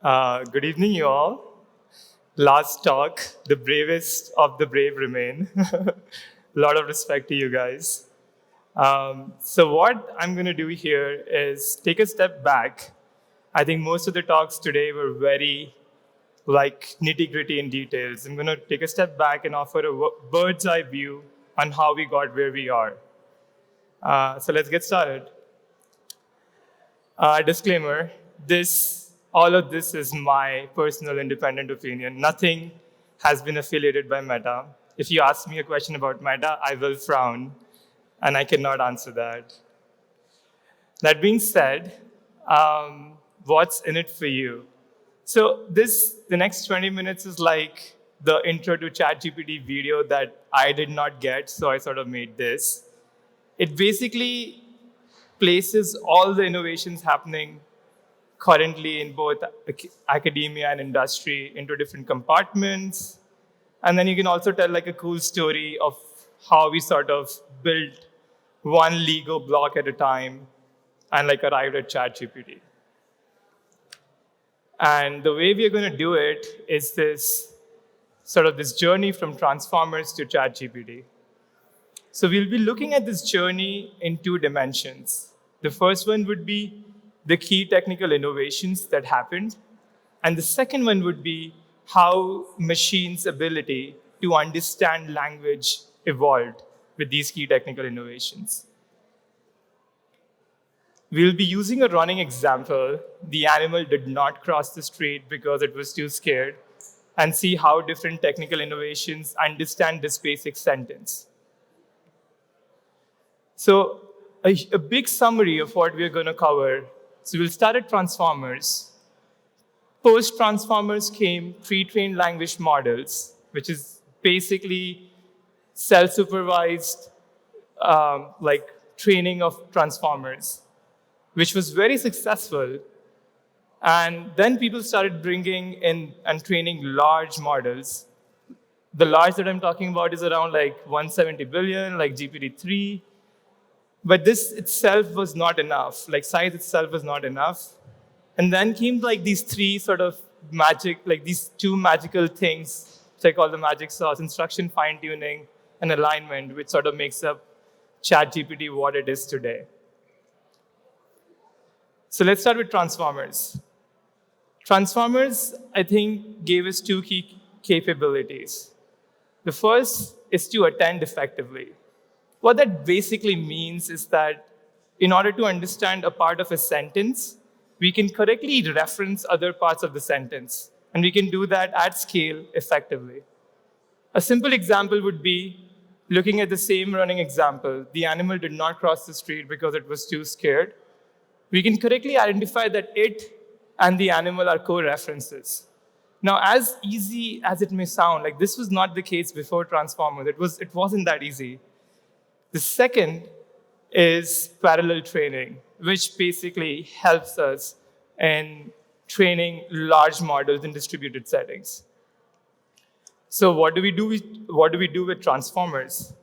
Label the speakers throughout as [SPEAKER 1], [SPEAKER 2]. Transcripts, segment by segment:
[SPEAKER 1] Good evening, you all. Last talk, the bravest of the brave remain. A lot of respect to you guys. So, what I'm going to do here is take a step back. I think most of the talks today were very nitty gritty in details. I'm going to take a step back and offer a bird's eye view on how we got where we are. So, let's get started. Disclaimer, all of this is my personal independent opinion. Nothing has been affiliated by Meta. If you ask me a question about Meta, I will frown, and I cannot answer that. That being said, what's in it for you? So the next 20 minutes is like the intro to ChatGPT video that I did not get, so I sort of made this. It basically places all the innovations happening currently in both academia and industry into different compartments. And then you can also tell like a cool story of how we sort of built one Lego block at a time and like arrived at ChatGPT. And the way we are going to do it is this journey from transformers to ChatGPT. So we'll be looking at this journey in two dimensions. The first one would be the key technical innovations that happened. And the second one would be how machines' ability to understand language evolved with these key technical innovations. We'll be using a running example. The animal did not cross the street because it was too scared, and see how different technical innovations understand this basic sentence. So a big summary of what we're going to cover. So we'll start at transformers. Post-transformers came pre-trained language models, which is basically self-supervised training of transformers, which was very successful. And then people started bringing in and training large models. The large that I'm talking about is around 170 billion, like GPT-3. But this itself was not enough. Size itself was not enough. And then came these three sort of these two magical things, which I call the magic sauce: instruction fine-tuning and alignment, which sort of makes up ChatGPT what it is today. So let's start with transformers. Transformers, I think, gave us two key capabilities. The first is to attend effectively. What that basically means is that in order to understand a part of a sentence, we can correctly reference other parts of the sentence, and we can do that at scale effectively. A simple example would be looking at the same running example. The animal did not cross the street because it was too scared. We can correctly identify that it and the animal are co-references. Now, as easy as it may sound, this was not the case before Transformers. It wasn't that easy. The second is parallel training, which basically helps us in training large models in distributed settings. So what do we do with transformers?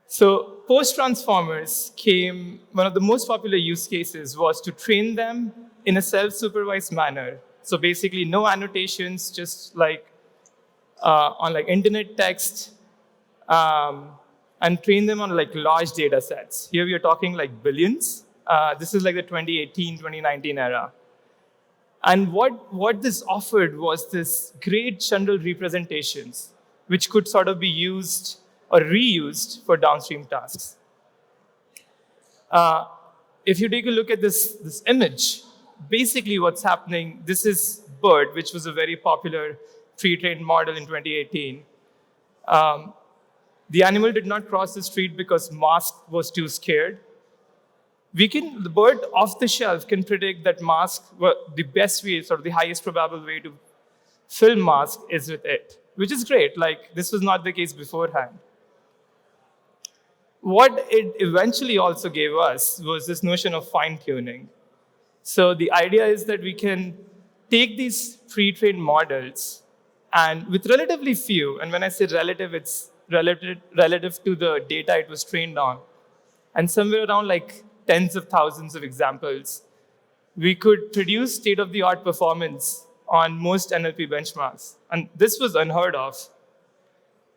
[SPEAKER 1] So post-transformers came, one of the most popular use cases was to train them in a self-supervised manner. So basically no annotations, just on internet text, and train them on large data sets. Here we are talking billions. This is the 2018, 2019 era. And what this offered was this great general representations, which could sort of be used or reused for downstream tasks. If you take a look at this image, basically what's happening, this is BERT, which was a very popular pre-trained model in 2018. The animal did not cross the street because mask was too scared. The bird off the shelf can predict that mask, the best way, sort of the highest probable way to fill mask is with it, which is great. This was not the case beforehand. What it eventually also gave us was this notion of fine-tuning. So the idea is that we can take these pre-trained models and with relatively few, and when I say relative, it's relative to the data it was trained on, and somewhere around tens of thousands of examples, we could produce state-of-the-art performance on most NLP benchmarks. And this was unheard of.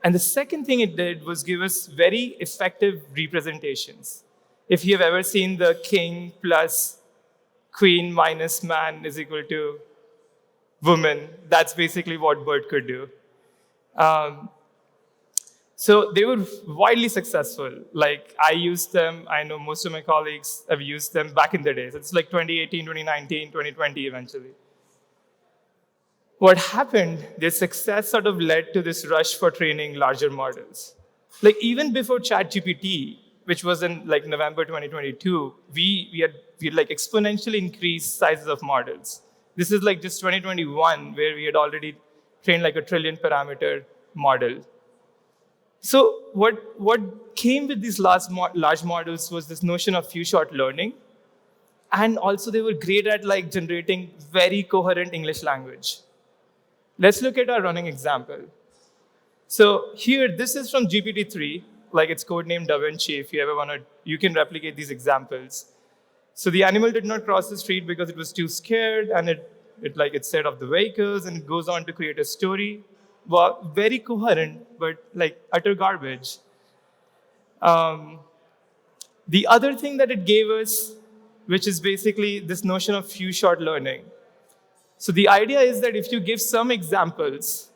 [SPEAKER 1] And the second thing it did was give us very effective representations. If you have ever seen the king plus queen minus man is equal to woman, that's basically what BERT could do. So they were widely successful. Like I used them, I know most of my colleagues have used them back in the days. It's like 2018, 2019, 2020 eventually. What happened, their success sort of led to this rush for training larger models. Like even before ChatGPT, which was in like November 2022, we had like exponentially increased sizes of models. This is like just 2021, where we had already trained like a trillion parameter model. So what came with these large models was this notion of few-shot learning. And also they were great at like generating very coherent English language. Let's look at our running example. So here, this is from GPT-3, like it's codenamed Da Vinci. If you ever want to, you can replicate these examples. So the animal did not cross the street because it was too scared, and it set off the vehicles, and it goes on to create a story. Well, very coherent, but like utter garbage. The other thing that it gave us, which is basically this notion of few-shot learning. So the idea is that if you give some examples,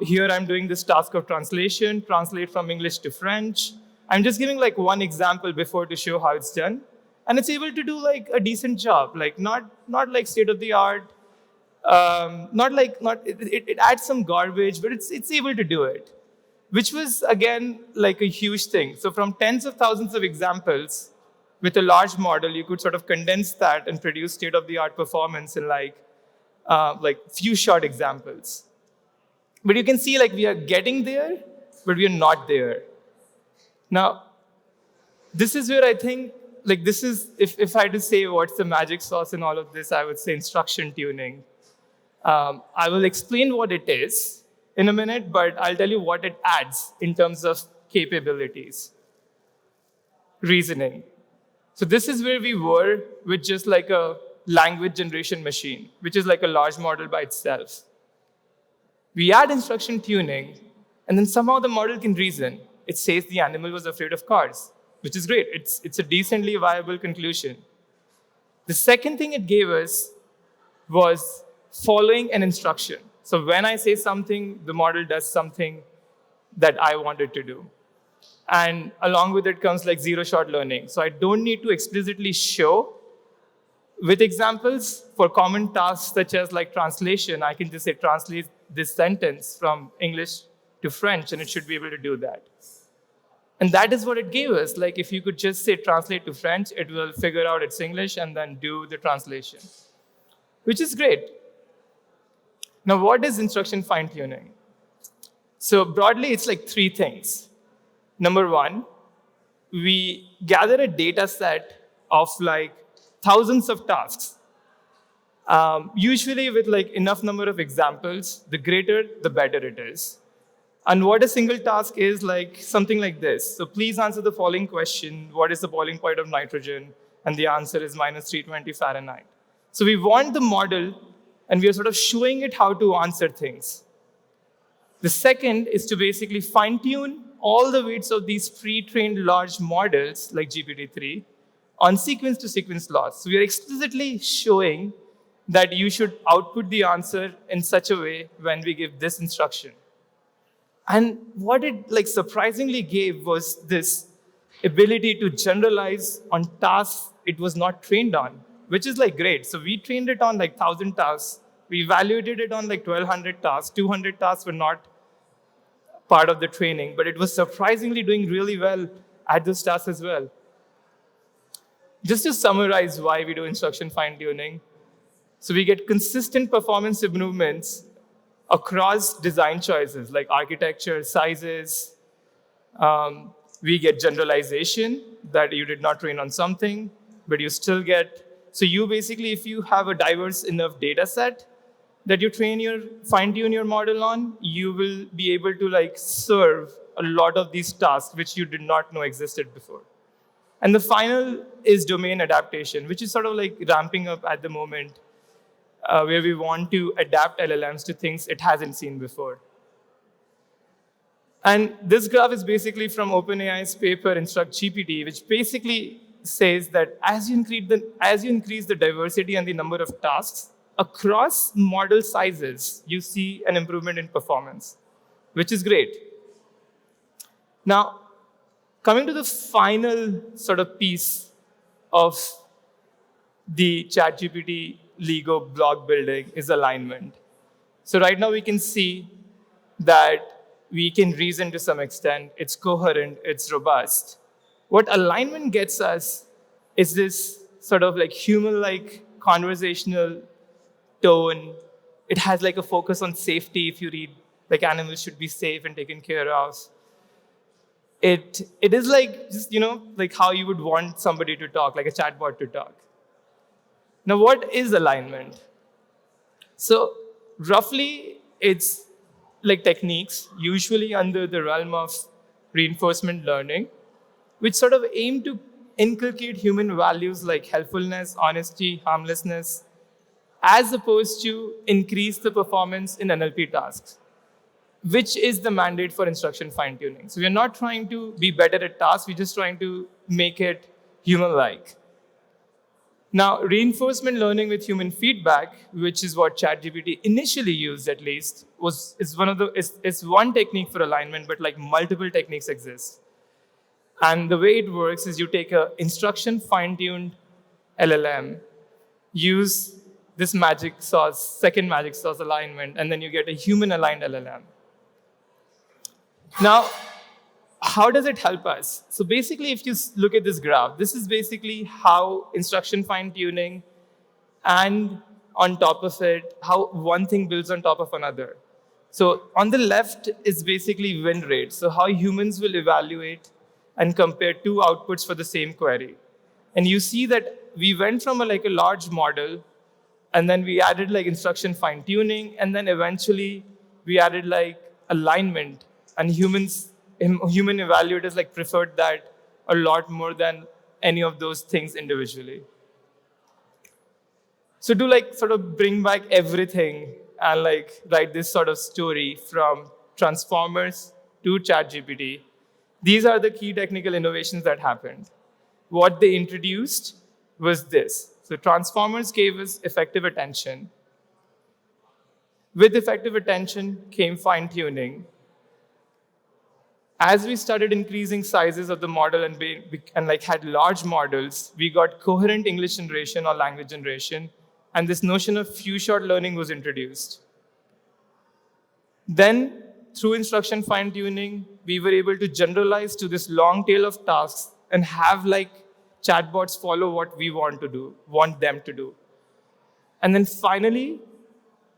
[SPEAKER 1] here I'm doing this task of translation, translate from English to French. I'm just giving like one example before to show how it's done. And it's able to do like a decent job, like not like state of the art, it adds some garbage, but it's able to do it, which was again like a huge thing. So from tens of thousands of examples, with a large model, you could sort of condense that and produce state-of-the-art performance in like few short examples. But you can see like we are getting there, but we are not there. Now, this is where I think, like this is, if I had to say what's the magic sauce in all of this, I would say instruction tuning. I will explain what it is in a minute, but I'll tell you what it adds in terms of capabilities. Reasoning. So this is where we were with just like a language generation machine, which is like a large model by itself. We add instruction tuning, and then somehow the model can reason. It says the animal was afraid of cars, which is great. It's a decently viable conclusion. The second thing it gave us was following an instruction. So when I say something, the model does something that I want it to do. And along with it comes like zero-shot learning. So I don't need to explicitly show with examples for common tasks such as like translation. I can just say translate this sentence from English to French, and it should be able to do that. And that is what it gave us. Like if you could just say translate to French, it will figure out it's English and then do the translation, which is great. Now, what is instruction fine-tuning? So broadly, it's like three things. Number one, we gather a data set of like thousands of tasks, usually with like enough number of examples. The greater, the better it is. And what a single task is, like something like this. So please answer the following question: what is the boiling point of nitrogen? And the answer is -320 Fahrenheit. So we want the model, and we are sort of showing it how to answer things. The second is to basically fine-tune all the weights of these pre-trained large models like GPT-3 on sequence-to-sequence loss. So we are explicitly showing that you should output the answer in such a way when we give this instruction. And what it like surprisingly gave was this ability to generalize on tasks it was not trained on, which is like great. So we trained it on like 1,000 tasks. We evaluated it on like 1,200 tasks. 200 tasks were not part of the training, but it was surprisingly doing really well at those tasks as well. Just to summarize why we do instruction fine-tuning. So we get consistent performance improvements across design choices like architecture, sizes. We get generalization that you did not train on something, but you still get. So you basically, if you have a diverse enough data set that you fine-tune your model on, you will be able to like serve a lot of these tasks which you did not know existed before. And the final is domain adaptation, which is sort of like ramping up at the moment, where we want to adapt LLMs to things it hasn't seen before. And this graph is basically from OpenAI's paper Instruct GPT, which basically says that as you increase the diversity and the number of tasks across model sizes, you see an improvement in performance, which is great. Now, coming to the final sort of piece of the ChatGPT Lego block building is alignment. So right now we can see that we can reason to some extent. It's coherent, it's robust. What alignment gets us is this sort of like human-like conversational tone. It has like a focus on safety. If you read, like animals should be safe and taken care of. It is like just, like how you would want somebody to talk, like a chatbot to talk. Now, what is alignment? So roughly, it's like techniques, usually under the realm of reinforcement learning, which sort of aim to inculcate human values like helpfulness, honesty, harmlessness, as opposed to increase the performance in NLP tasks, which is the mandate for instruction fine-tuning. So we're not trying to be better at tasks, we're just trying to make it human-like. Now, reinforcement learning with human feedback, which is what ChatGPT initially used at least, is one technique for alignment, but like multiple techniques exist. And the way it works is you take an instruction fine-tuned LLM, use this second magic sauce alignment, and then you get a human-aligned LLM. Now, how does it help us? So basically, if you look at this graph, this is basically how instruction fine-tuning and on top of it, how one thing builds on top of another. So on the left is basically win rate. So how humans will evaluate and compare two outputs for the same query. And you see that we went from a large model, and then we added like instruction fine-tuning, and then eventually we added like alignment. And human evaluators preferred that a lot more than any of those things individually. So to sort of bring back everything and write this sort of story from transformers to ChatGPT, these are the key technical innovations that happened. What they introduced was this. So transformers gave us effective attention. With effective attention came fine-tuning. As we started increasing sizes of the model and had large models, we got coherent English generation or language generation, and this notion of few-shot learning was introduced. Then, through instruction fine-tuning, we were able to generalize to this long tail of tasks and have chatbots follow what we want them to do. And then finally,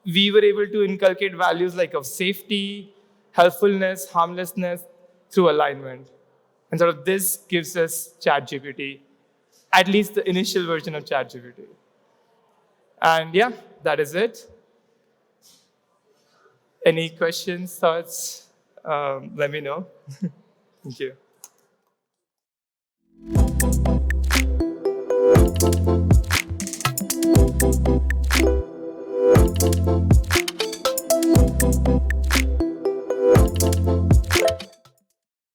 [SPEAKER 1] we were able to inculcate values of safety, helpfulness, harmlessness, through alignment. And sort of this gives us ChatGPT, at least the initial version of ChatGPT. And yeah, that is it. Any questions, thoughts? Let me know. Thank you.